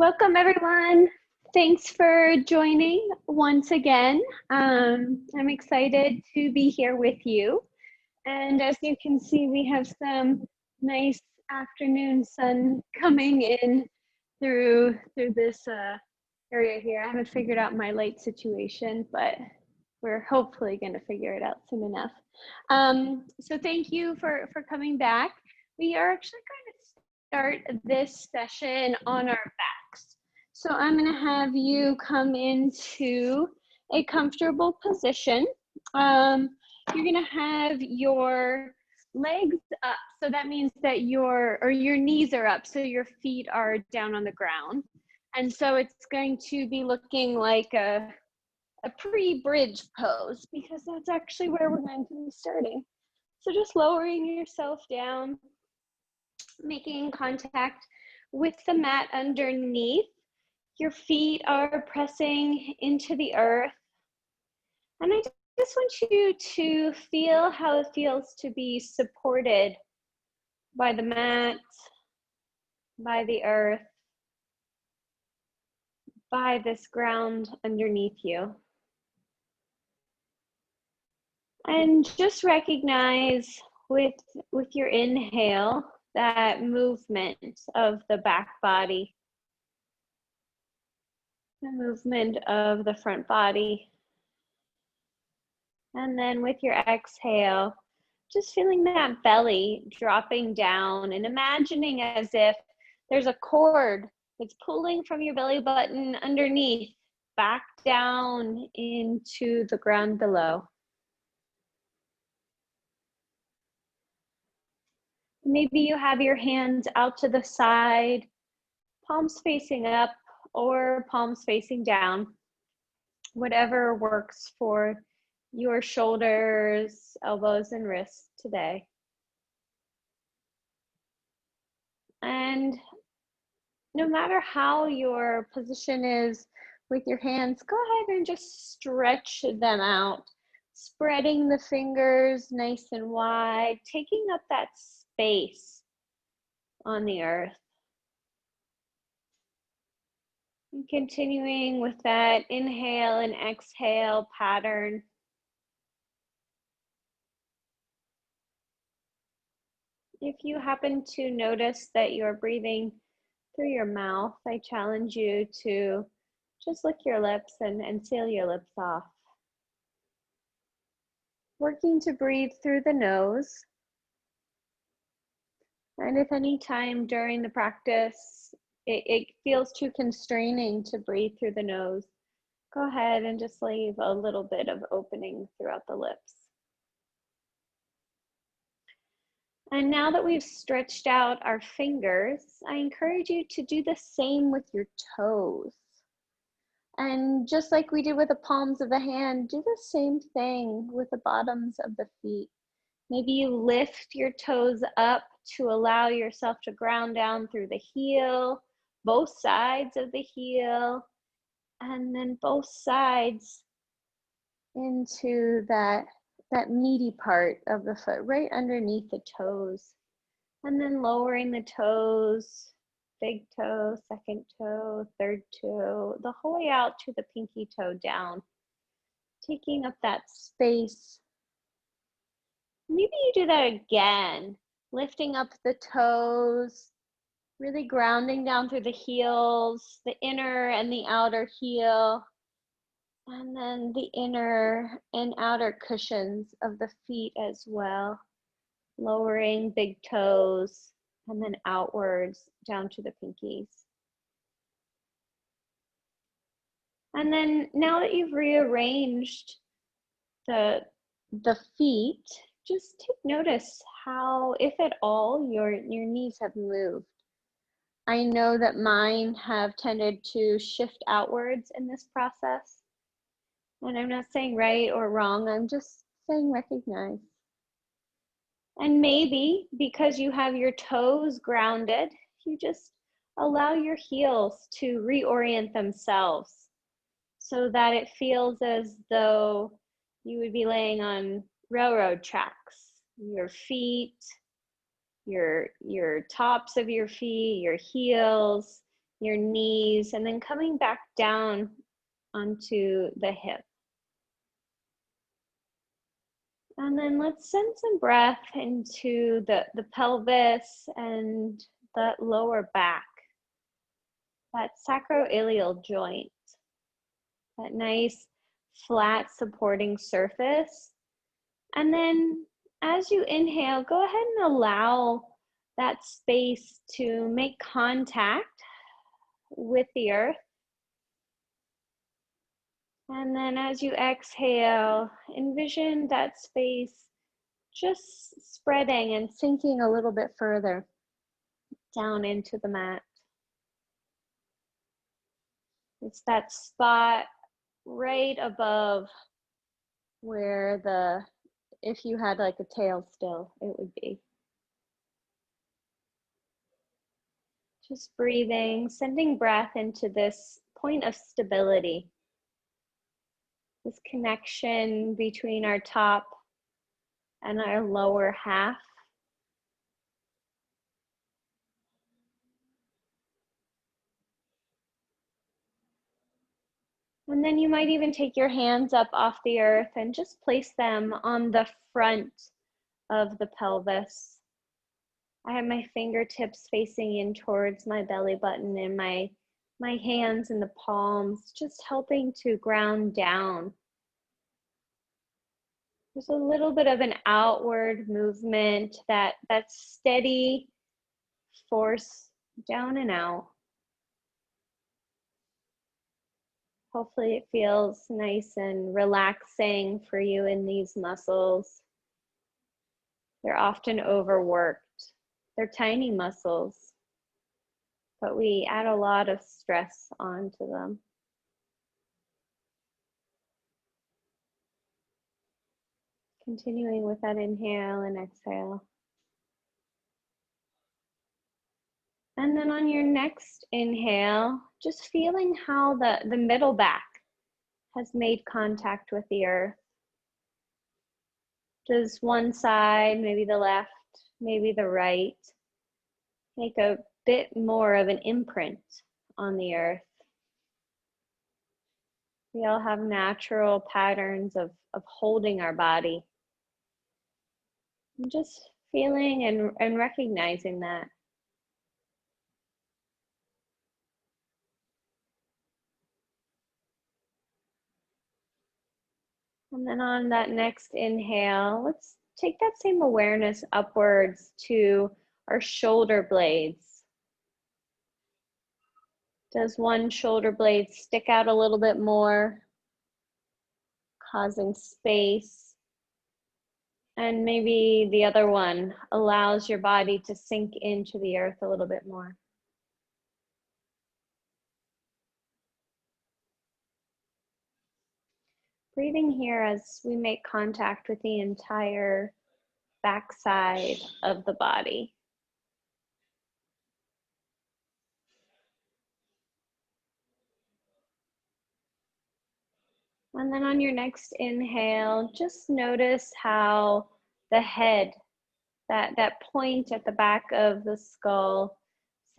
Welcome everyone. Thanks for joining once again. I'm excited to be here with you. And as you can see, we have some nice afternoon sun coming in through this area here. I haven't figured out my light situation, but we're hopefully going to figure it out soon enough. So thank you for coming back. We are actually going to start this session on our backs. So I'm going to have you come into a comfortable position. You're going to have your legs up. So that means that your knees are up. So your feet are down on the ground. And so it's going to be looking like a pre-bridge pose, because that's actually where we're going to be starting. So just lowering yourself down, making contact with the mat underneath. Your feet are pressing into the earth. And I just want you to feel how it feels to be supported by the mat, by the earth, by this ground underneath you. And just recognize with your inhale that movement of the back body, the movement of the front body. And then with your exhale, just feeling that belly dropping down and imagining as if there's a cord that's pulling from your belly button underneath back down into the ground below. Maybe you have your hands out to the side, palms facing up or palms facing down, whatever works for your shoulders, elbows, and wrists today. And no matter how your position is with your hands, go ahead and just stretch them out, spreading the fingers nice and wide, taking up that space on the earth. And continuing with that inhale and exhale pattern. If you happen to notice that you're breathing through your mouth, I challenge you to just lick your lips and seal your lips off. Working to breathe through the nose. And if any time during the practice it feels too constraining to breathe through the nose, go ahead and just leave a little bit of opening throughout the lips. And now that we've stretched out our fingers, I encourage you to do the same with your toes. And just like we did with the palms of the hand, do the same thing with the bottoms of the feet. Maybe you lift your toes up to allow yourself to ground down through the heel, both sides of the heel, and then both sides into that meaty part of the foot, right underneath the toes. And then lowering the toes, big toe, second toe, third toe, the whole way out to the pinky toe down. Taking up that space. Maybe you do that again, lifting up the toes, really grounding down through the heels, the inner and the outer heel. And then the inner and outer cushions of the feet as well. Lowering big toes and then outwards down to the pinkies. And then now that you've rearranged the feet, just take notice how, if at all, your knees have moved. I know that mine have tended to shift outwards in this process. And I'm not saying right or wrong, I'm just saying recognize. And maybe because you have your toes grounded, you just allow your heels to reorient themselves so that it feels as though you would be laying on railroad tracks. Your feet, your tops of your feet, your heels, your knees, and then coming back down onto the hip. And then let's send some breath into the pelvis and that lower back, that sacroiliac joint, that nice flat supporting surface. And then as you inhale, go ahead and allow that space to make contact with the earth. And then as you exhale, envision that space just spreading and sinking a little bit further down into the mat. It's that spot right above where if you had like a tail still, it would be. Just breathing, sending breath into this point of stability. This connection between our top and our lower half. And then you might even take your hands up off the earth and just place them on the front of the pelvis. I have my fingertips facing in towards my belly button and my hands in the palms, just helping to ground down. There's a little bit of an outward movement, that steady force down and out. Hopefully it feels nice and relaxing for you in these muscles. They're often overworked. They're tiny muscles, but we add a lot of stress onto them. Continuing with that inhale and exhale. And then on your next inhale, just feeling how the middle back has made contact with the earth. Does one side, maybe the left, maybe the right, make a bit more of an imprint on the earth? We all have natural patterns of holding our body. And just feeling and recognizing that. And then on that next inhale, let's take that same awareness upwards to our shoulder blades. Does one shoulder blade stick out a little bit more, causing space? And maybe the other one allows your body to sink into the earth a little bit more. Breathing here as we make contact with the entire backside of the body. And then on your next inhale, just notice how the head, that point at the back of the skull,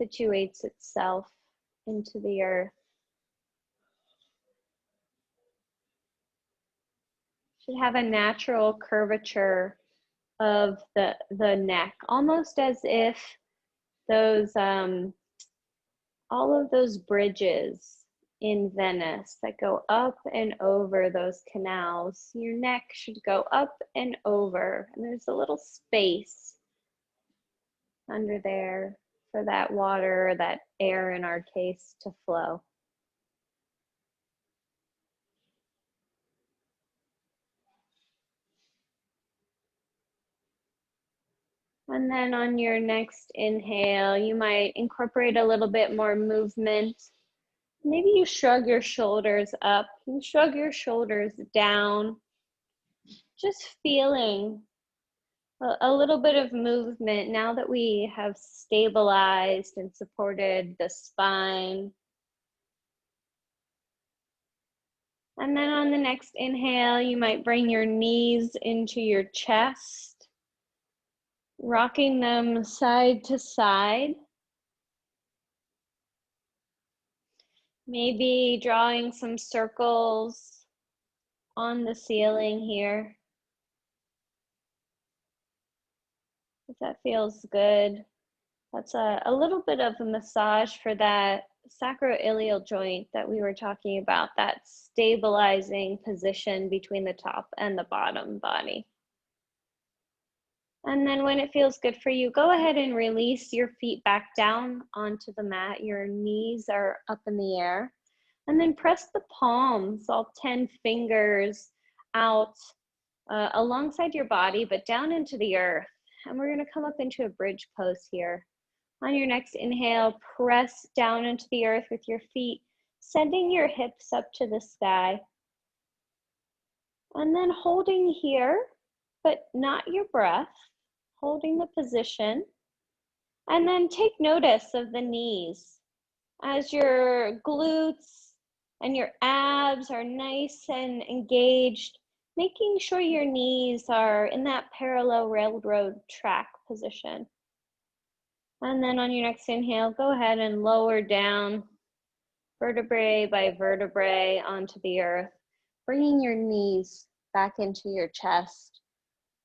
situates itself into the earth. Should have a natural curvature of the neck, almost as if those all of those bridges in Venice that go up and over those canals, your neck should go up and over, and there's a little space under there for that water, or that air in our case, to flow. And then on your next inhale, you might incorporate a little bit more movement. Maybe you shrug your shoulders up, you shrug your shoulders down, just feeling a little bit of movement now that we have stabilized and supported the spine. And then on the next inhale, you might bring your knees into your chest, rocking them side to side. Maybe drawing some circles on the ceiling here. If that feels good. That's a little bit of a massage for that sacroiliac joint that we were talking about, that stabilizing position between the top and the bottom body. And then when it feels good for you, go ahead and release your feet back down onto the mat. Your knees are up in the air. And then press the palms, all 10 fingers out alongside your body, but down into the earth. And we're gonna come up into a bridge pose here. On your next inhale, press down into the earth with your feet, sending your hips up to the sky. And then holding here, but not your breath, holding the position. And then take notice of the knees as your glutes and your abs are nice and engaged, making sure your knees are in that parallel railroad track position. And then on your next inhale, go ahead and lower down vertebrae by vertebrae onto the earth, bringing your knees back into your chest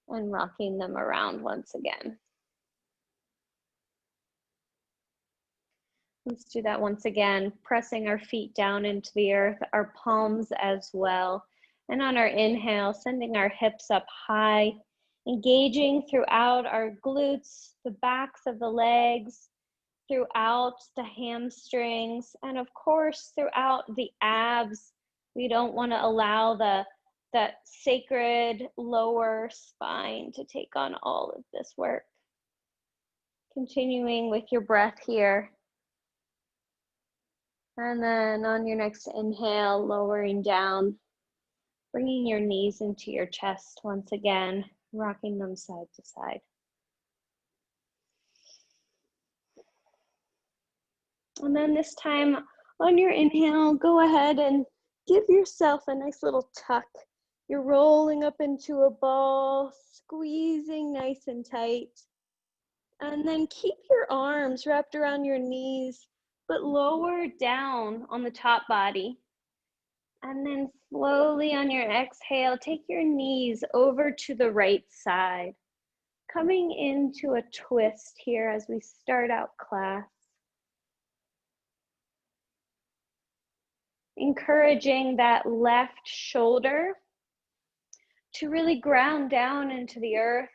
and rocking them around once again. Let's do that once again, pressing our feet down into the earth, our palms as well. And on our inhale, sending our hips up high, engaging throughout our glutes, the backs of the legs, throughout the hamstrings, and of course throughout the abs. We don't want to allow that sacred lower spine to take on all of this work. Continuing with your breath here. And then on your next inhale, lowering down, bringing your knees into your chest once again, rocking them side to side. And then this time on your inhale, go ahead and give yourself a nice little tuck. You're rolling up into a ball, squeezing nice and tight. And then keep your arms wrapped around your knees, but lower down on the top body. And then slowly on your exhale, take your knees over to the right side, coming into a twist here as we start out class. Encouraging that left shoulder to really ground down into the earth.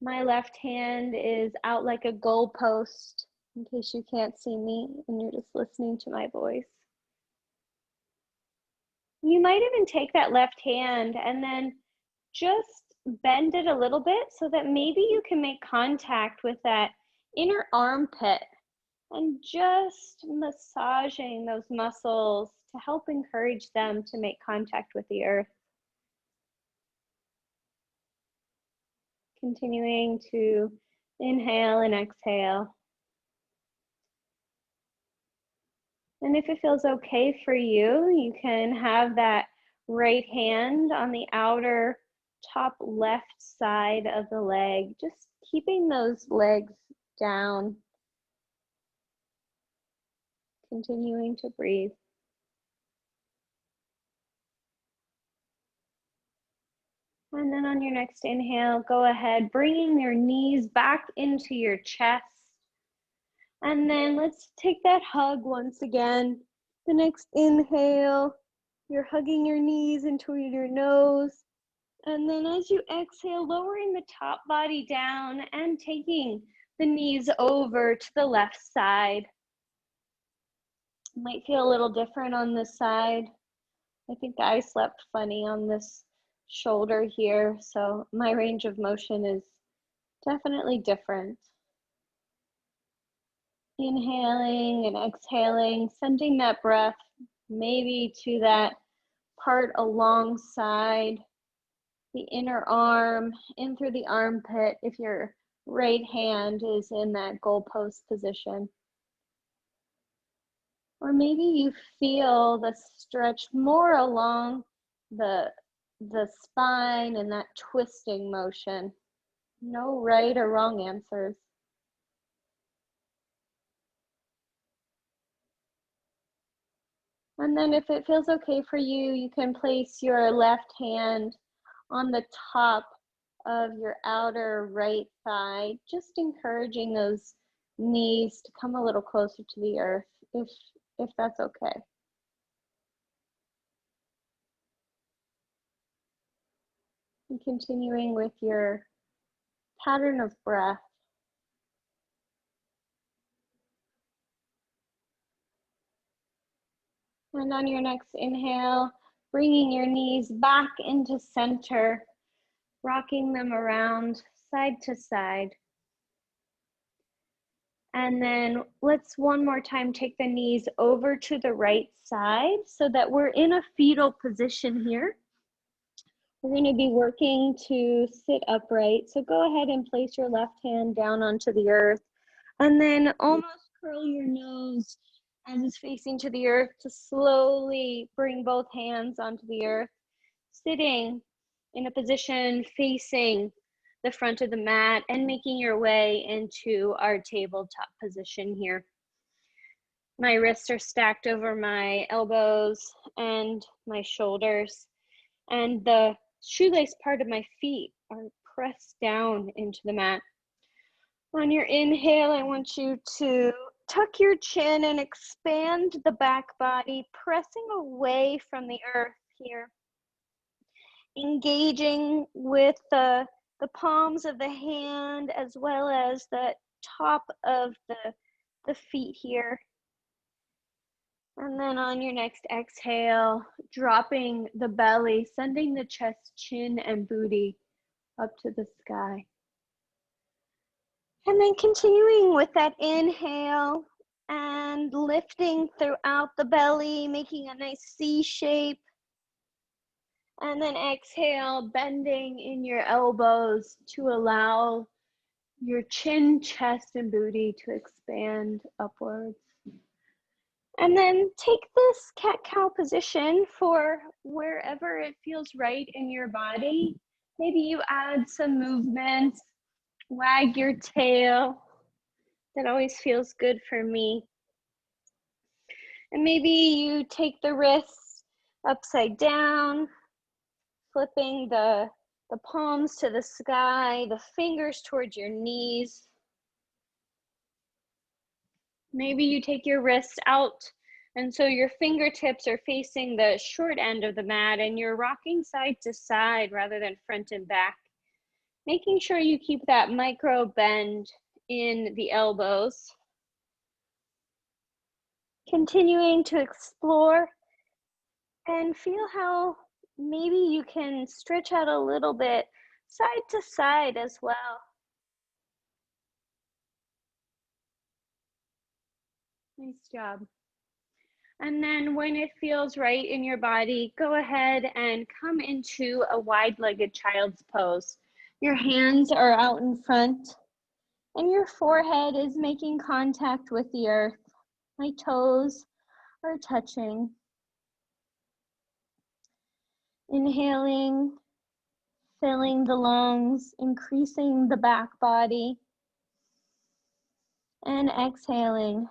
My left hand is out like a goalpost, in case you can't see me and you're just listening to my voice. You might even take that left hand and then just bend it a little bit so that maybe you can make contact with that inner armpit and just massaging those muscles to help encourage them to make contact with the earth. Continuing to inhale and exhale. And if it feels okay for you, you can have that right hand on the outer top left side of the leg, just keeping those legs down. Continuing to breathe. And then on your next inhale, go ahead, bringing your knees back into your chest. And then let's take that hug once again. The next inhale, you're hugging your knees into your nose. And then as you exhale, lowering the top body down and taking the knees over to the left side. It might feel a little different on this side. I think I slept funny on this shoulder here, so my range of motion is definitely different. Inhaling and exhaling, sending that breath maybe to that part alongside the inner arm, in through the armpit if your right hand is in that goalpost position. Or maybe you feel the stretch more along the spine and that twisting motion. No right or wrong answers. And then if it feels okay for you, you can place your left hand on the top of your outer right thigh, just encouraging those knees to come a little closer to the earth, if that's okay. And continuing with your pattern of breath. And on your next inhale, bringing your knees back into center, rocking them around side to side. And then let's one more time take the knees over to the right side so that we're in a fetal position here. We're going to be working to sit upright. So go ahead and place your left hand down onto the earth and then almost curl your nose as it's facing to the earth to slowly bring both hands onto the earth, sitting in a position facing the front of the mat and making your way into our tabletop position here. My wrists are stacked over my elbows and my shoulders, and the shoelace part of my feet are pressed down into the mat. On your inhale, I want you to tuck your chin and expand the back body, pressing away from the earth here. Engaging with the palms of the hand as well as the top of the feet here. And then on your next exhale, dropping the belly, sending the chest, chin, and booty up to the sky. And then continuing with that inhale and lifting throughout the belly, making a nice C shape. And then exhale, bending in your elbows to allow your chin, chest, and booty to expand upwards. And then take this cat-cow position for wherever it feels right in your body. Maybe you add some movement, wag your tail. That always feels good for me. And maybe you take the wrists upside down, flipping the palms to the sky, the fingers towards your knees. Maybe you take your wrists out, and so your fingertips are facing the short end of the mat, and you're rocking side to side rather than front and back, making sure you keep that micro bend in the elbows. Continuing to explore and feel how maybe you can stretch out a little bit side to side as well. Nice job. And then when it feels right in your body, go ahead and come into a wide-legged child's pose. Your hands are out in front and your forehead is making contact with the earth. My toes are touching. Inhaling, filling the lungs, increasing the back body. And exhaling,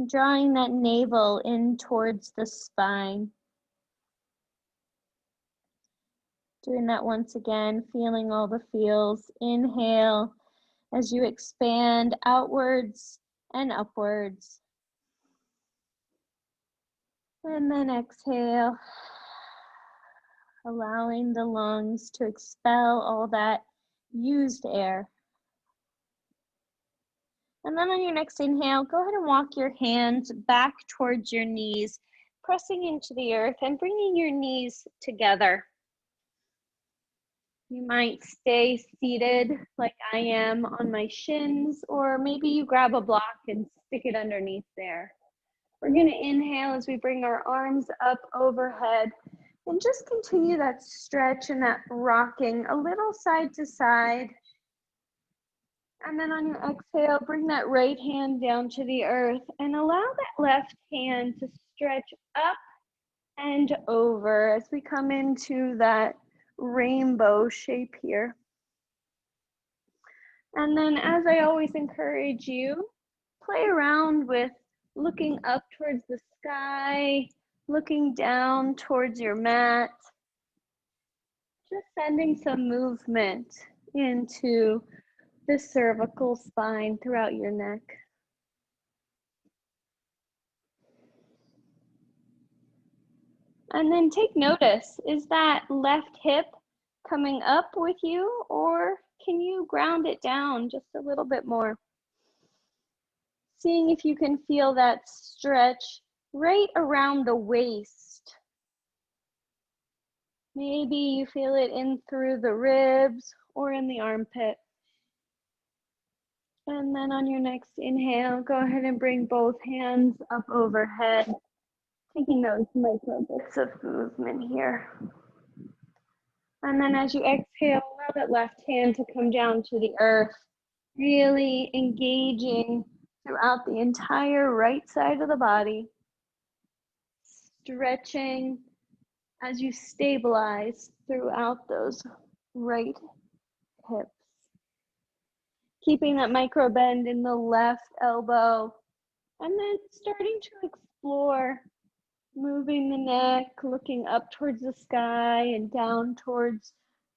drawing that navel in towards the spine. Doing that once again, feeling all the feels. Inhale as you expand outwards and upwards. And then exhale, allowing the lungs to expel all that used air. And then on your next inhale, go ahead and walk your hands back towards your knees, pressing into the earth and bringing your knees together. You might stay seated like I am on my shins, or maybe you grab a block and stick it underneath there. We're going to inhale as we bring our arms up overhead and just continue that stretch and that rocking a little side to side. And then on your exhale, bring that right hand down to the earth and allow that left hand to stretch up and over as we come into that rainbow shape here. And then, as I always encourage you, play around with looking up towards the sky, looking down towards your mat, just sending some movement into the cervical spine throughout your neck. And then take notice, is that left hip coming up with you, or can you ground it down just a little bit more? Seeing if you can feel that stretch right around the waist. Maybe you feel it in through the ribs or in the armpit. And then on your next inhale, go ahead and bring both hands up overhead, taking those micro bits of movement here. And then as you exhale, allow that left hand to come down to the earth, really engaging throughout the entire right side of the body, stretching as you stabilize throughout those right hips. Keeping that micro bend in the left elbow, and then starting to explore, moving the neck, looking up towards the sky and down towards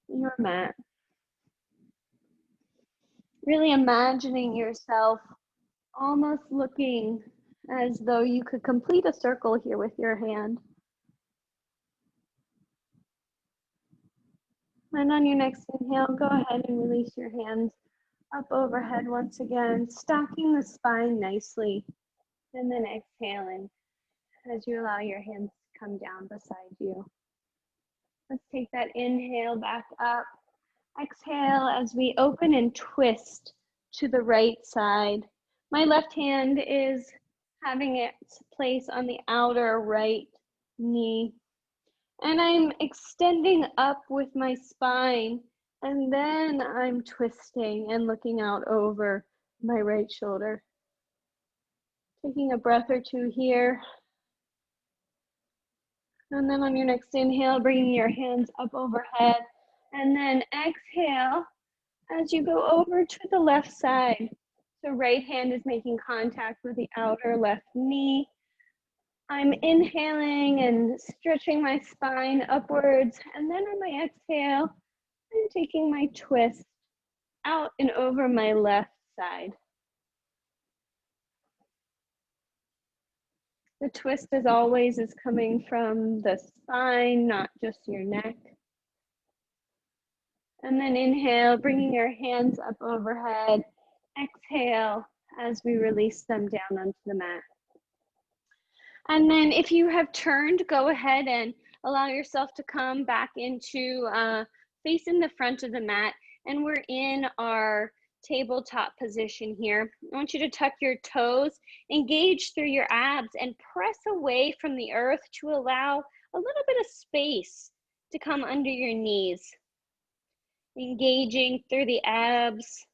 your mat. Really imagining yourself almost looking as though you could complete a circle here with your hand. And on your next inhale, go ahead and release your hands up overhead once again, stacking the spine nicely. And then exhaling as you allow your hands to come down beside you. Let's take that inhale back up. Exhale as we open and twist to the right side. My left hand is having its place on the outer right knee. And I'm extending up with my spine, and then I'm twisting and looking out over my right shoulder. Taking a breath or two here. And then on your next inhale, bringing your hands up overhead. And then exhale as you go over to the left side. So right hand is making contact with the outer left knee. I'm inhaling and stretching my spine upwards. And then on my exhale, I'm taking my twist out and over my left side. The twist, as always, is coming from the spine, not just your neck. And then inhale, bringing your hands up overhead. Exhale as we release them down onto the mat. And then if you have turned, go ahead and allow yourself to come back into facing the front of the mat. And we're in our tabletop position here. I want you to tuck your toes, engage through your abs, and press away from the earth to allow a little bit of space to come under your knees. Engaging through the abs,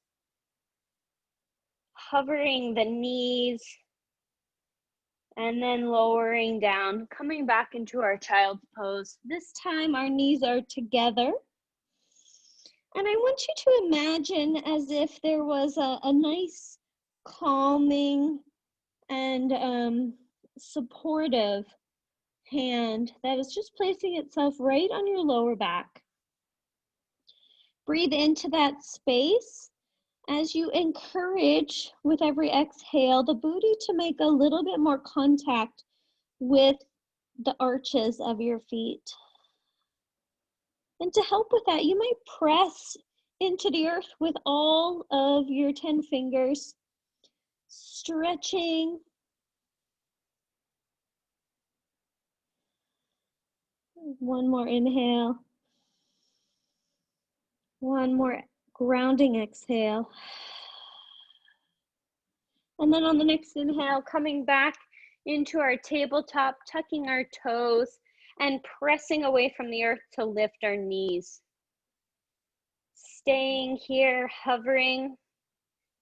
hovering the knees, and then lowering down, coming back into our child's pose. This time our knees are together. And I want you to imagine as if there was a nice, calming, and supportive hand that is just placing itself right on your lower back. Breathe into that space as you encourage, with every exhale, the booty to make a little bit more contact with the arches of your feet. And to help with that, you might press into the earth with all of your 10 fingers, stretching. One more inhale. One more grounding exhale. And then on the next inhale, coming back into our tabletop, tucking our toes and pressing away from the earth to lift our knees. Staying here, hovering,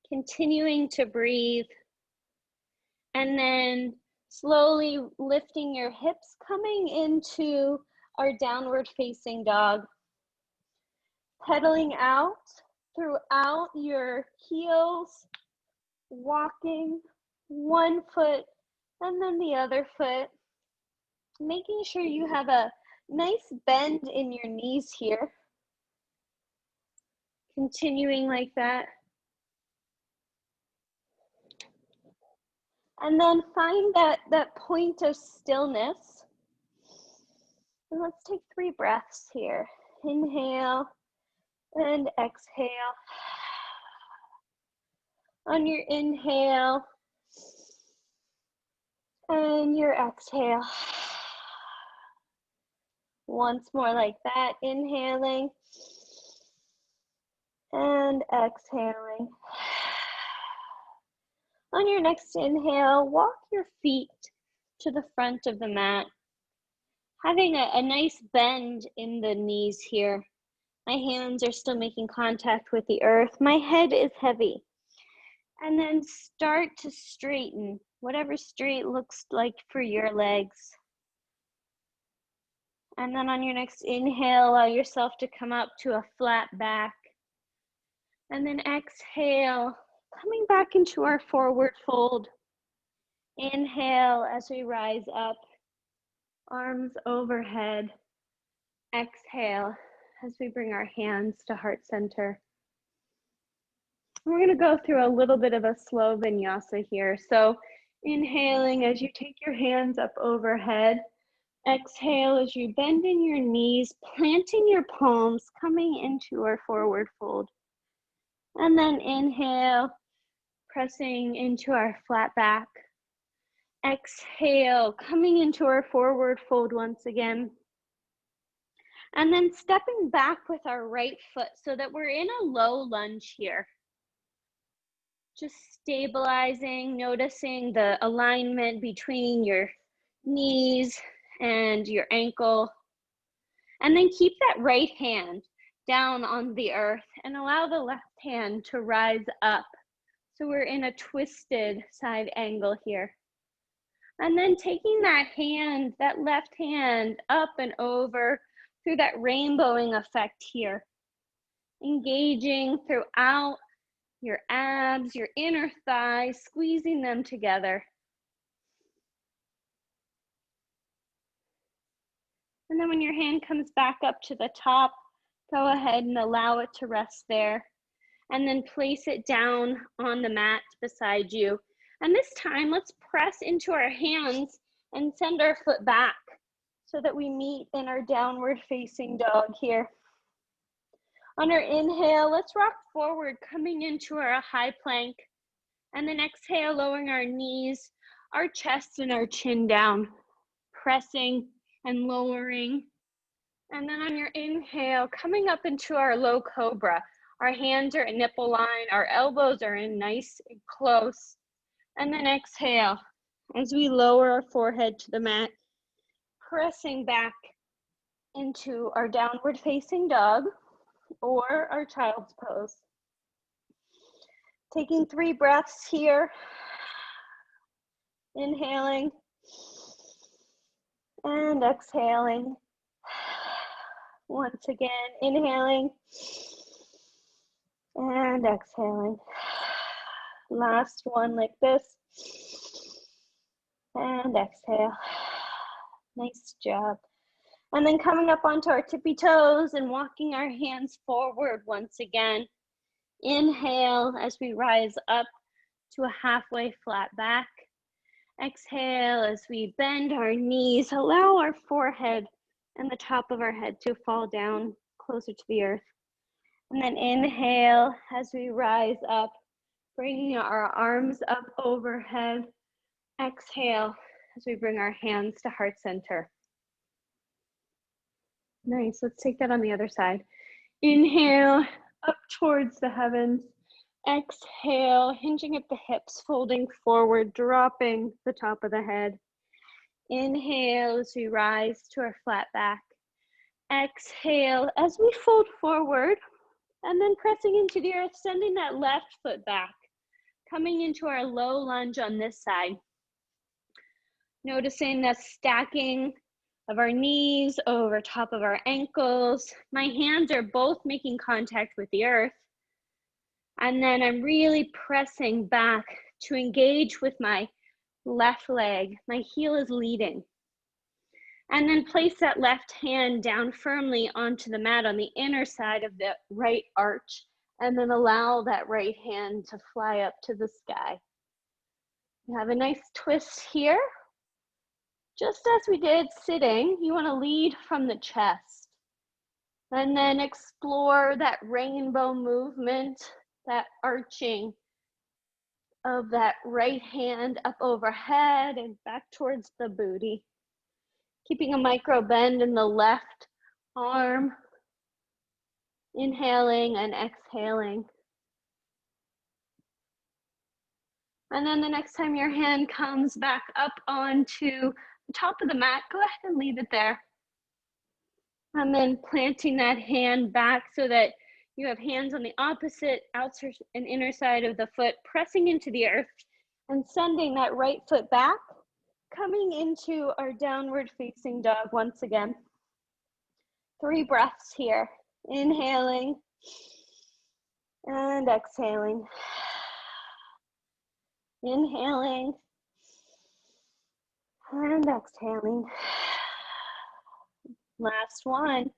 continuing to breathe. And then slowly lifting your hips, coming into our downward facing dog. Pedaling out throughout your heels, walking one foot and then the other foot. Making sure you have a nice bend in your knees here. Continuing like that. And then find that point of stillness. And let's take 3 breaths here. Inhale and exhale. On your inhale and your exhale. Once more like that, inhaling and exhaling. On your next inhale, walk your feet to the front of the mat, having a nice bend in the knees here. My hands are still making contact with the earth. My head is heavy. And then start to straighten, whatever straight looks like for your legs. And then on your next inhale, allow yourself to come up to a flat back. And then exhale, coming back into our forward fold. Inhale as we rise up, arms overhead. Exhale as we bring our hands to heart center. We're going to go through a little bit of a slow vinyasa here. So inhaling as you take your hands up overhead. Exhale as you bend in your knees, planting your palms, coming into our forward fold. And then inhale, pressing into our flat back. Exhale, coming into our forward fold once again. And then stepping back with our right foot so that we're in a low lunge here. Just stabilizing, noticing the alignment between your knees and your ankle. And then keep that right hand down on the earth and allow the left hand to rise up. So we're in a twisted side angle here. And then taking that hand, that left hand up and over through that rainbowing effect here. Engaging throughout your abs, your inner thighs, squeezing them together. And then when your hand comes back up to the top, go ahead and allow it to rest there. And then place it down on the mat beside you. And this time, let's press into our hands and send our foot back so that we meet in our downward facing dog here. On our inhale, let's rock forward, coming into our high plank. And then exhale, lowering our knees, our chest and our chin down, pressing and lowering. And then on your inhale, coming up into our low cobra. Our hands are at nipple line, our elbows are in nice and close. And then exhale, as we lower our forehead to the mat, pressing back into our downward facing dog or our child's pose. Taking 3 breaths here. Inhaling and exhaling. Once again, inhaling and exhaling. Last one like this. And exhale. Nice job. And then coming up onto our tippy toes and walking our hands forward once again. Inhale as we rise up to a halfway flat back. Exhale as we bend our knees, allow our forehead and the top of our head to fall down closer to the earth. And then inhale as we rise up, bringing our arms up overhead. Exhale as we bring our hands to heart center. Nice, let's take that on the other side. Inhale, up towards the heavens. Exhale, hinging at the hips, folding forward, dropping the top of the head. Inhale as we rise to our flat back. Exhale as we fold forward and then pressing into the earth, sending that left foot back, coming into our low lunge on this side. Noticing the stacking of our knees over top of our ankles. My hands are both making contact with the earth. And then I'm really pressing back to engage with my left leg. My heel is leading. And then place that left hand down firmly onto the mat on the inner side of the right arch, and then allow that right hand to fly up to the sky. You have a nice twist here. Just as we did sitting, you want to lead from the chest. And then explore that rainbow movement, that arching of that right hand up overhead and back towards the booty. Keeping a micro bend in the left arm. Inhaling and exhaling. And then the next time your hand comes back up onto the top of the mat, go ahead and leave it there. And then planting that hand back so that you have hands on the opposite outer and inner side of the foot, pressing into the earth and sending that right foot back, coming into our downward facing dog once again. 3 breaths here. Inhaling and exhaling. Inhaling and exhaling. Last one.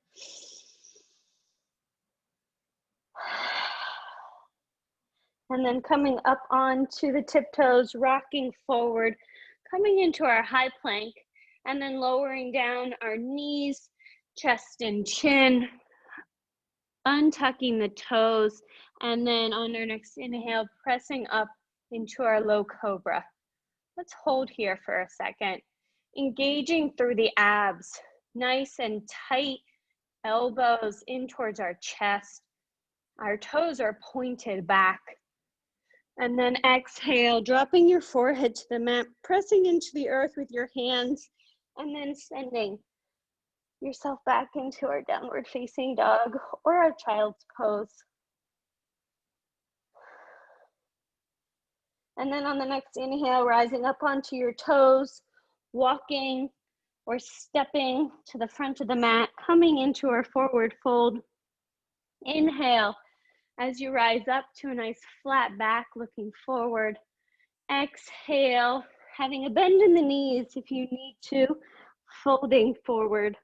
And then coming up onto the tiptoes, rocking forward, coming into our high plank, and then lowering down our knees, chest and chin, untucking the toes, and then on our next inhale, pressing up into our low cobra. Let's hold here for a second. Engaging through the abs, nice and tight, elbows in towards our chest. Our toes are pointed back. And then exhale, dropping your forehead to the mat, pressing into the earth with your hands, and then sending yourself back into our downward facing dog or our child's pose. And then on the next inhale, rising up onto your toes, walking or stepping to the front of the mat, coming into our forward fold. Inhale as you rise up to a nice flat back, looking forward. Exhale, having a bend in the knees if you need to, folding forward.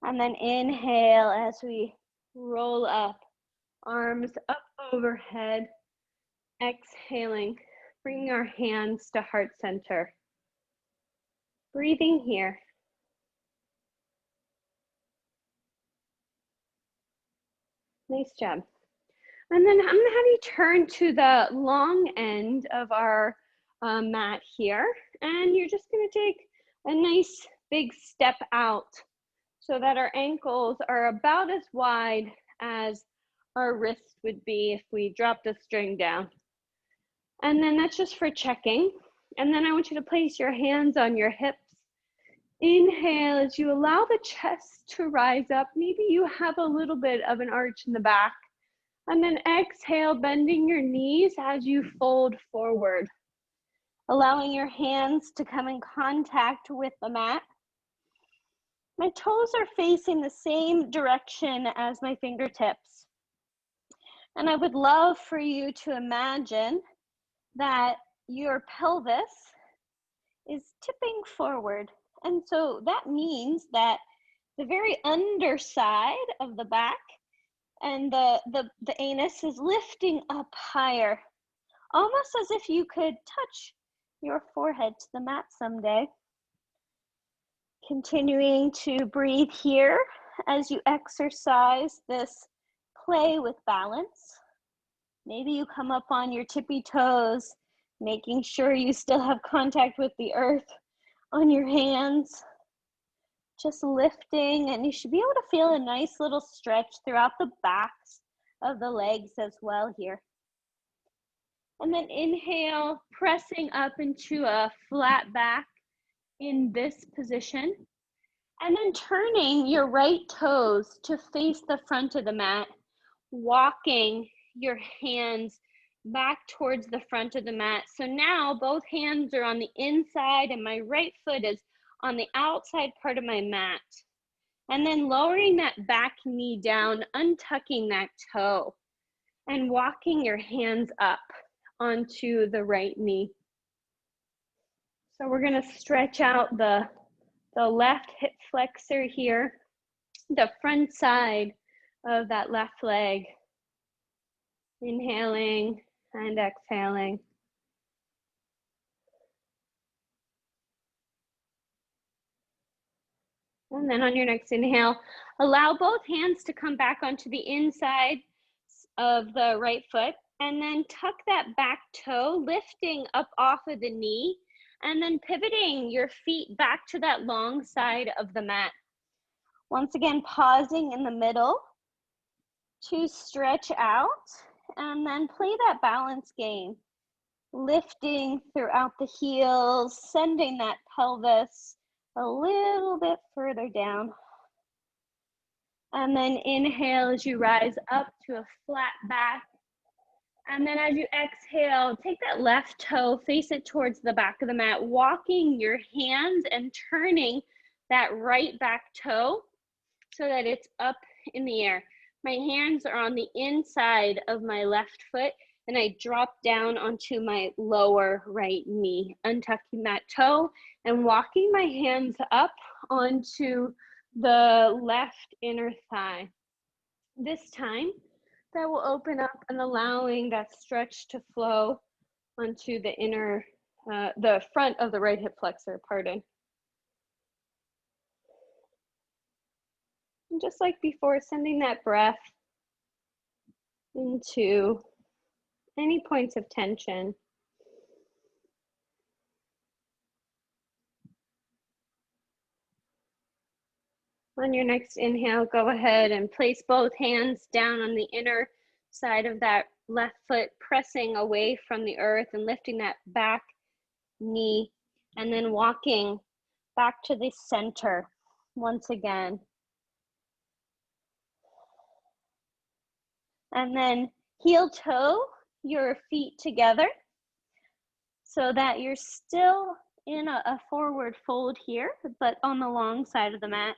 And then inhale as we roll up, arms up overhead. Exhaling, bringing our hands to heart center. Breathing here. Nice job. And then I'm gonna have you turn to the long end of our mat here, and you're just gonna take a nice big step out so that our ankles are about as wide as our wrist would be if we dropped a string down. And then that's just for checking. And then I want you to place your hands on your hips. Inhale as you allow the chest to rise up. Maybe you have a little bit of an arch in the back. And then exhale, bending your knees as you fold forward. Allowing your hands to come in contact with the mat. My toes are facing the same direction as my fingertips. And I would love for you to imagine that your pelvis is tipping forward. And so that means that the very underside of the back and the anus is lifting up higher, almost as if you could touch your forehead to the mat someday. Continuing to breathe here as you exercise this play with balance. Maybe you come up on your tippy toes, making sure you still have contact with the earth on your hands. Just lifting, and you should be able to feel a nice little stretch throughout the backs of the legs as well here. And then inhale, pressing up into a flat back in this position. And then turning your right toes to face the front of the mat, walking your hands back towards the front of the mat. So now both hands are on the inside and my right foot is on the outside part of my mat. And then lowering that back knee down, untucking that toe, and walking your hands up onto the right knee. So we're gonna stretch out the the left hip flexor here, the front side of that left leg. Inhaling and exhaling. And then on your next inhale, allow both hands to come back onto the inside of the right foot, and then tuck that back toe, lifting up off of the knee, and then pivoting your feet back to that long side of the mat. Once again, pausing in the middle to stretch out, and then play that balance game. Lifting throughout the heels, sending that pelvis a little bit further down. And then inhale as you rise up to a flat back. And then as you exhale, take that left toe, face it towards the back of the mat, walking your hands and turning that right back toe so that it's up in the air. My hands are on the inside of my left foot, and I drop down onto my lower right knee, untucking that toe and walking my hands up onto the left inner thigh. This time, that will open up and allowing that stretch to flow onto the inner, the front of the right hip flexor, pardon. And just like before, sending that breath into any points of tension. On your next inhale, go ahead and place both hands down on the inner side of that left foot, pressing away from the earth and lifting that back knee, and then walking back to the center once again. And then heel toe your feet together so that you're still in a forward fold here, but on the long side of the mat.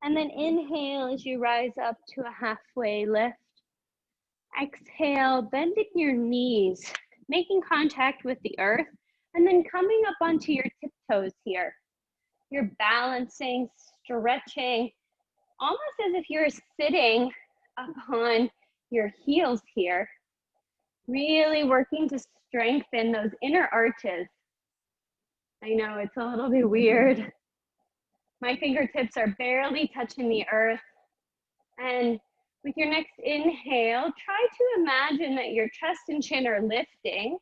And then inhale as you rise up to a halfway lift. Exhale, bending your knees, making contact with the earth, and then coming up onto your tiptoes here. You're balancing, stretching, almost as if you're sitting upon your heels here. Really working to strengthen those inner arches. I know it's a little bit weird. My fingertips are barely touching the earth. And with your next inhale, try to imagine that your chest and chin are lifting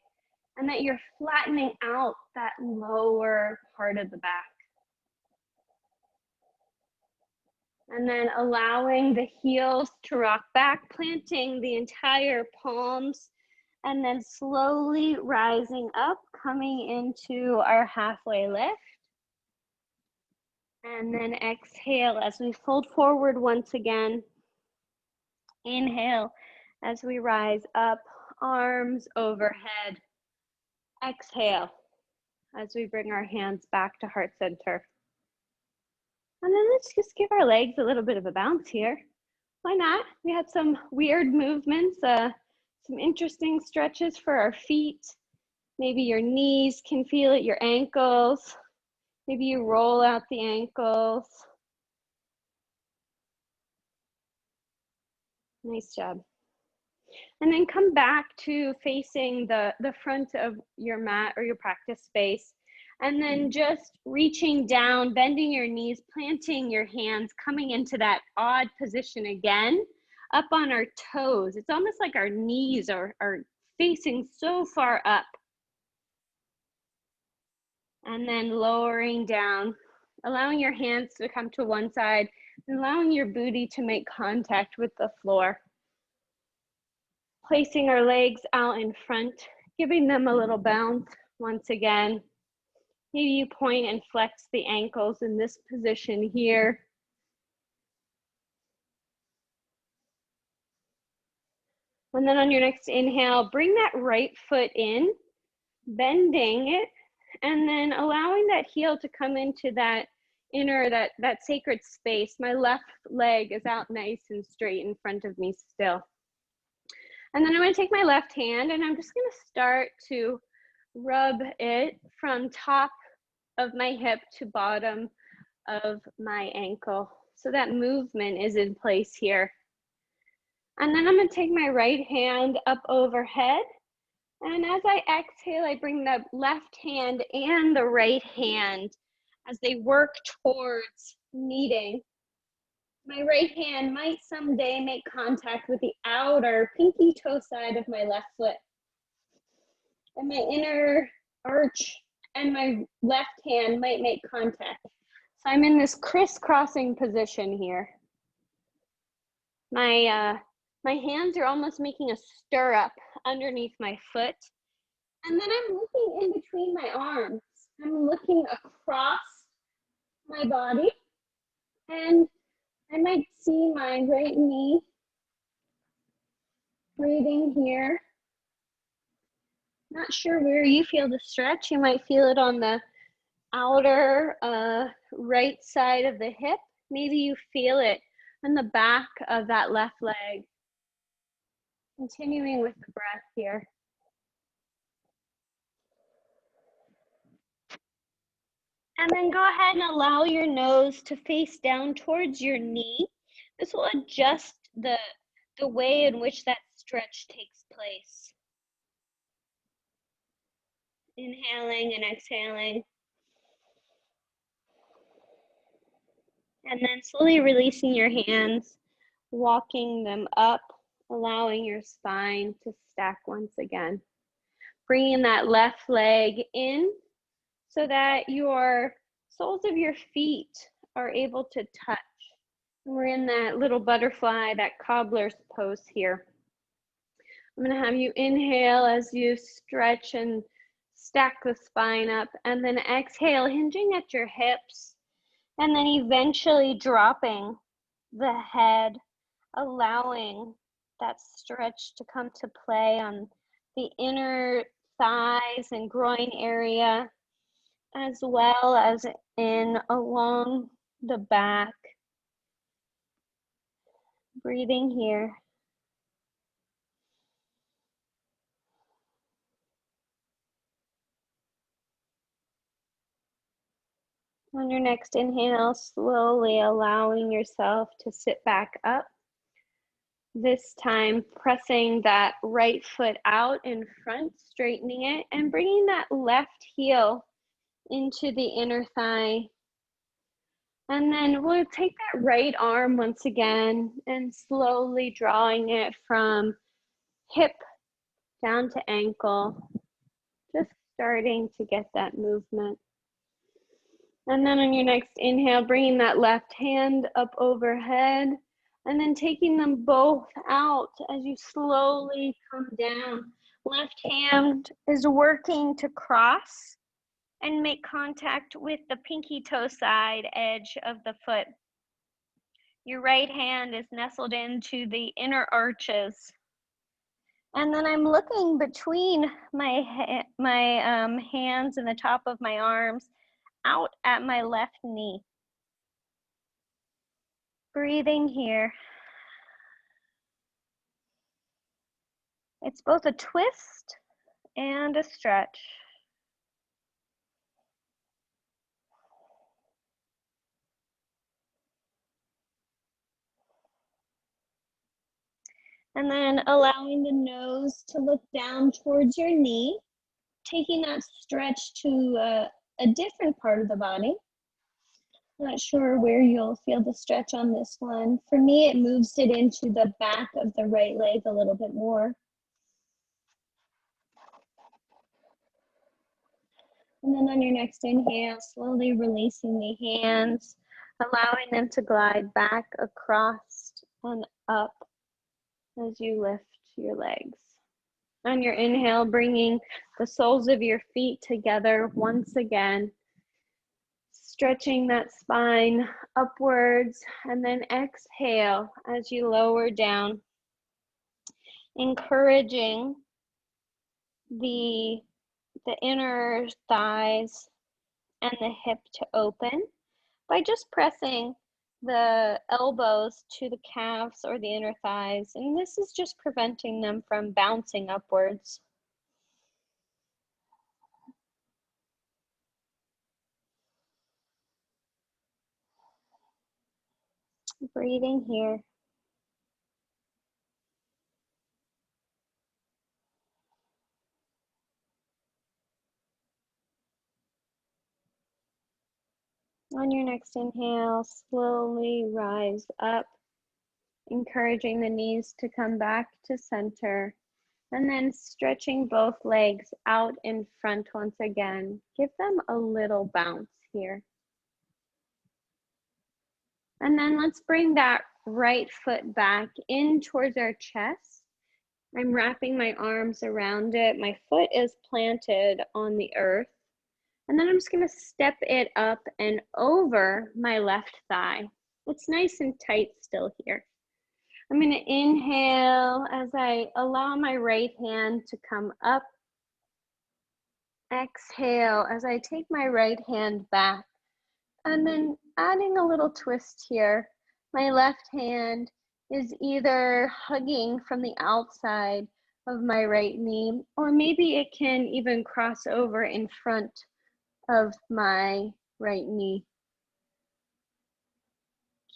and that you're flattening out that lower part of the back. And then allowing the heels to rock back, planting the entire palms, and then slowly rising up, coming into our halfway lift. And then exhale as we fold forward once again. Inhale as we rise up, arms overhead. Exhale as we bring our hands back to heart center. And then let's just give our legs a little bit of a bounce here. Why not? We had some weird movements, some interesting stretches for our feet. Maybe your knees can feel it, your ankles. Maybe you roll out the ankles. Nice job. And then come back to facing the front of your mat or your practice space. And then just reaching down, bending your knees, planting your hands, coming into that odd position again, up on our toes. It's almost like our knees are facing so far up. And then lowering down, allowing your hands to come to one side, and allowing your booty to make contact with the floor. Placing our legs out in front, giving them a little bounce once again. Maybe you point and flex the ankles in this position here. And then on your next inhale, bring that right foot in, bending it, and then allowing that heel to come into that inner, that sacred space. My left leg is out nice and straight in front of me still. And then I'm going to take my left hand and I'm just going to start to rub it from top of my hip to bottom of my ankle. So that movement is in place here. And then I'm going to take my right hand up overhead. And as I exhale, I bring the left hand and the right hand as they work towards meeting. My right hand might someday make contact with the outer pinky toe side of my left foot. And my inner arch and my left hand might make contact. So I'm in this crisscrossing position here. My hands are almost making a stirrup underneath my foot. And then I'm looking in between my arms. I'm looking across my body. And I might see my right knee breathing here. Not sure where you feel the stretch. You might feel it on the outer right side of the hip. Maybe you feel it on the back of that left leg. Continuing with the breath here. And then go ahead and allow your nose to face down towards your knee. This will adjust the way in which that stretch takes place. Inhaling and exhaling. And then slowly releasing your hands, walking them up, allowing your spine to stack once again. Bringing that left leg in so that your soles of your feet are able to touch. We're in that little butterfly, that cobbler's pose here. I'm going to have you inhale as you stretch and stack the spine up, and then exhale, hinging at your hips, and then eventually dropping the head, allowing that stretch to come to play on the inner thighs and groin area, as well as in along the back. Breathing here. On your next inhale, slowly allowing yourself to sit back up. This time, pressing that right foot out in front, straightening it, and bringing that left heel into the inner thigh. And then we'll take that right arm once again and slowly drawing it from hip down to ankle, just starting to get that movement. And then on your next inhale, bringing that left hand up overhead, and then taking them both out as you slowly come down. Left hand is working to cross and make contact with the pinky toe side edge of the foot. Your right hand is nestled into the inner arches. And then I'm looking between my hands and the top of my arms out at my left knee. Breathing here. It's both a twist and a stretch. And then allowing the nose to look down towards your knee, taking that stretch to a different part of the body. Not sure where you'll feel the stretch on this one. For me, it moves it into the back of the right leg a little bit more. And then on your next inhale, slowly releasing the hands, allowing them to glide back across and up as you lift your legs. On your inhale, bringing the soles of your feet together once again, stretching that spine upwards, and then exhale as you lower down, encouraging the inner thighs and the hip to open by just pressing the elbows to the calves or the inner thighs, and this is just preventing them from bouncing upwards. Breathing here. On your next inhale, slowly rise up, encouraging the knees to come back to center, and then stretching both legs out in front once again. Give them a little bounce here. And then let's bring that right foot back in towards our chest. I'm wrapping my arms around it. My foot is planted on the earth. And then I'm just gonna step it up and over my left thigh. It's nice and tight still here. I'm gonna inhale as I allow my right hand to come up. Exhale as I take my right hand back. And then adding a little twist here. My left hand is either hugging from the outside of my right knee, or maybe it can even cross over in front of my right knee.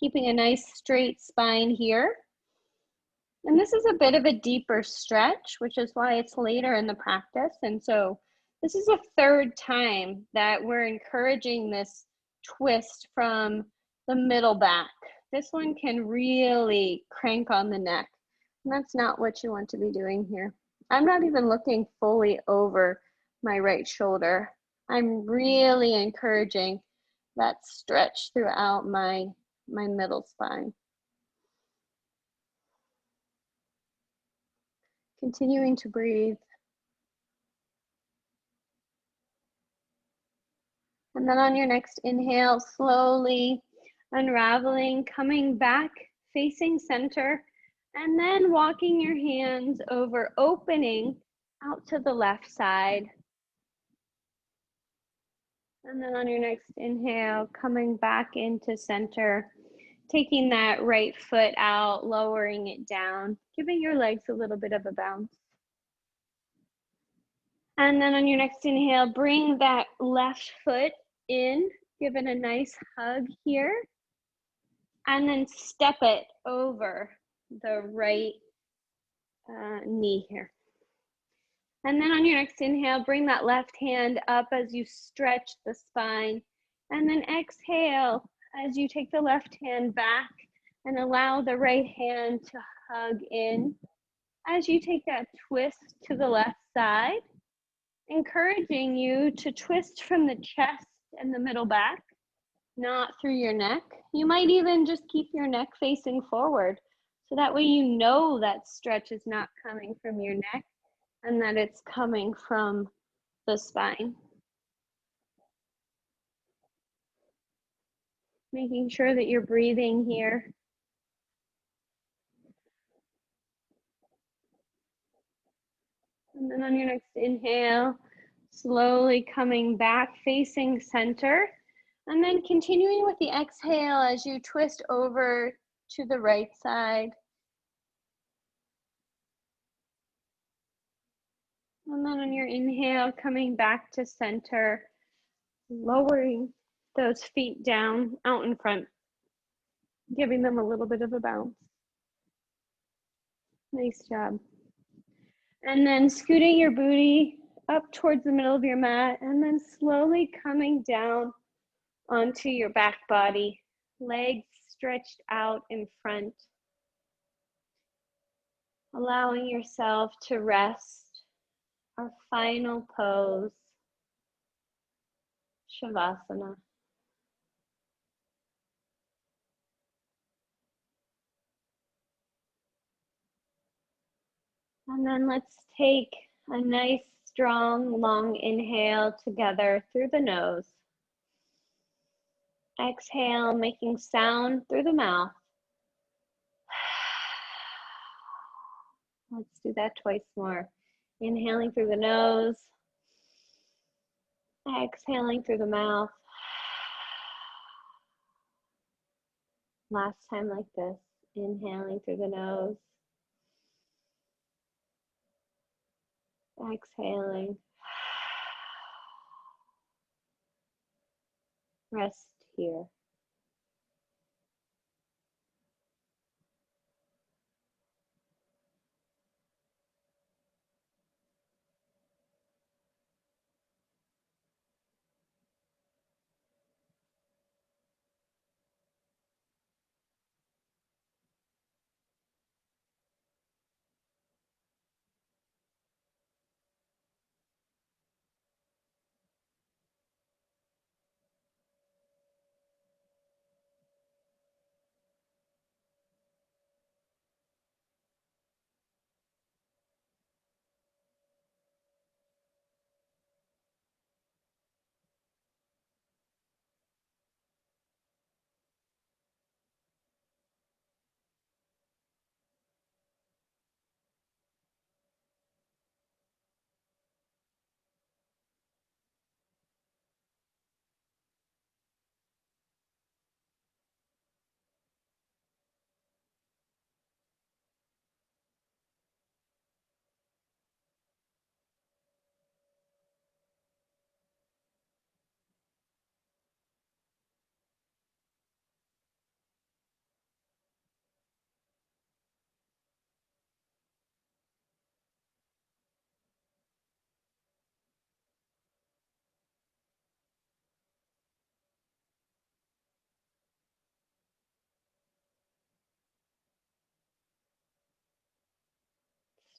Keeping a nice straight spine here. And this is a bit of a deeper stretch, which is why it's later in the practice. And so this is a third time that we're encouraging this twist from the middle back. This one can really crank on the neck. And that's not what you want to be doing here. I'm not even looking fully over my right shoulder. I'm really encouraging that stretch throughout my middle spine. Continuing to breathe. And then on your next inhale, slowly unraveling, coming back, facing center, and then walking your hands over, opening out to the left side. And then on your next inhale, coming back into center, taking that right foot out, lowering it down, giving your legs a little bit of a bounce. And then on your next inhale, bring that left foot in, give it a nice hug here, and then step it over the right knee here. And then on your next inhale, bring that left hand up as you stretch the spine. And then exhale as you take the left hand back and allow the right hand to hug in. As you take that twist to the left side, encouraging you to twist from the chest and the middle back, not through your neck. You might even just keep your neck facing forward. So that way you know that stretch is not coming from your neck and that it's coming from the spine. Making sure that you're breathing here. And then on your next inhale, slowly coming back, facing center. And then continuing with the exhale as you twist over to the right side. And then on your inhale, coming back to center, lowering those feet down out in front, giving them a little bit of a bounce. Nice job. And then scooting your booty up towards the middle of your mat, and then slowly coming down onto your back body, legs stretched out in front, allowing yourself to rest. Our final pose, Shavasana. And then let's take a nice, strong, long inhale together through the nose. Exhale, making sound through the mouth. Let's do that twice more. Inhaling through the nose. Exhaling through the mouth. Last time like this. Inhaling through the nose. Exhaling. Rest here.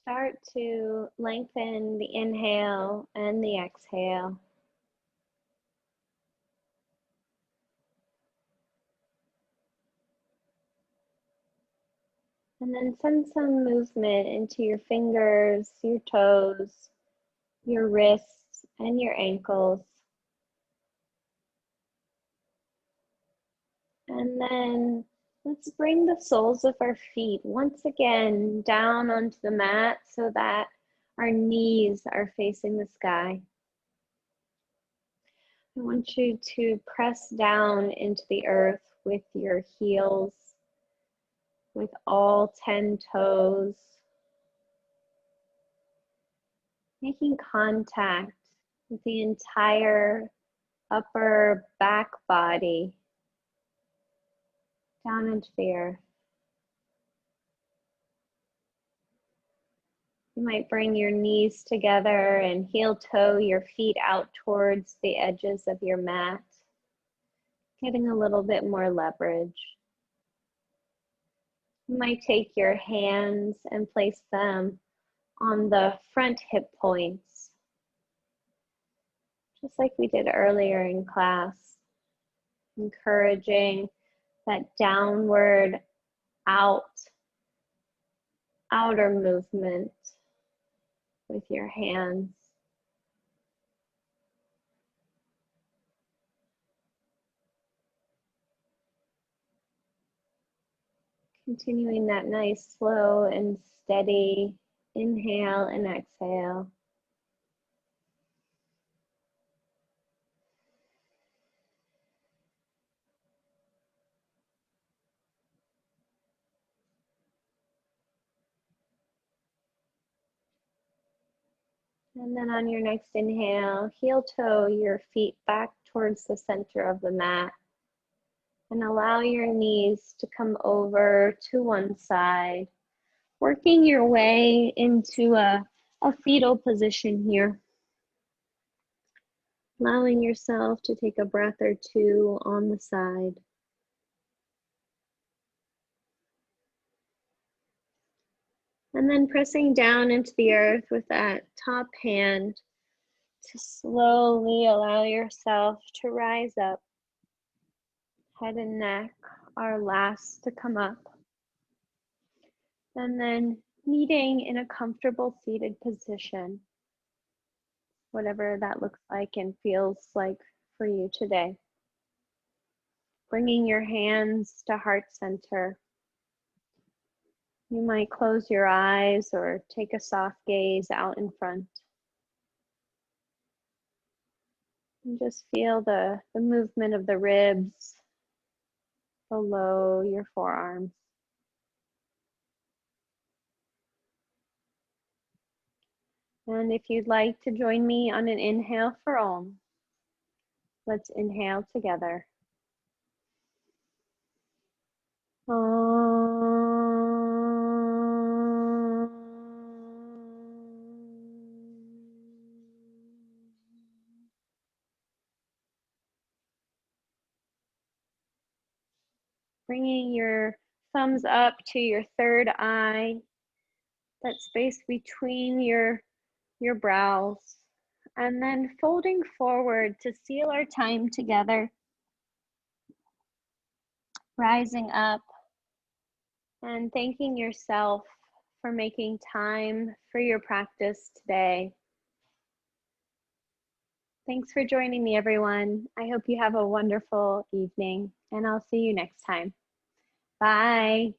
start to lengthen the inhale and the exhale. And then send some movement into your fingers, your toes, your wrists, and your ankles. And then let's bring the soles of our feet once again down onto the mat so that our knees are facing the sky. I want you to press down into the earth with your heels, with all 10 toes, making contact with the entire upper back body down into the earth. You might bring your knees together and heel toe your feet out towards the edges of your mat, getting a little bit more leverage. You might take your hands and place them on the front hip points, just like we did earlier in class, encouraging that downward outer movement with your hands. Continuing that nice, slow and steady inhale and exhale. And then on your next inhale, heel toe your feet back towards the center of the mat. And allow your knees to come over to one side, working your way into a fetal position here. Allowing yourself to take a breath or two on the side. And then pressing down into the earth with that top hand to slowly allow yourself to rise up. Head and neck are last to come up. And then meeting in a comfortable seated position, whatever that looks like and feels like for you today. Bringing your hands to heart center. You might close your eyes or take a soft gaze out in front. And just feel the movement of the ribs below your forearms. And if you'd like to join me on an inhale for Om, let's inhale together. Bringing your thumbs up to your third eye, that space between your brows, and then folding forward to seal our time together. Rising up and thanking yourself for making time for your practice today. Thanks for joining me, everyone. I hope you have a wonderful evening, and I'll see you next time. Bye.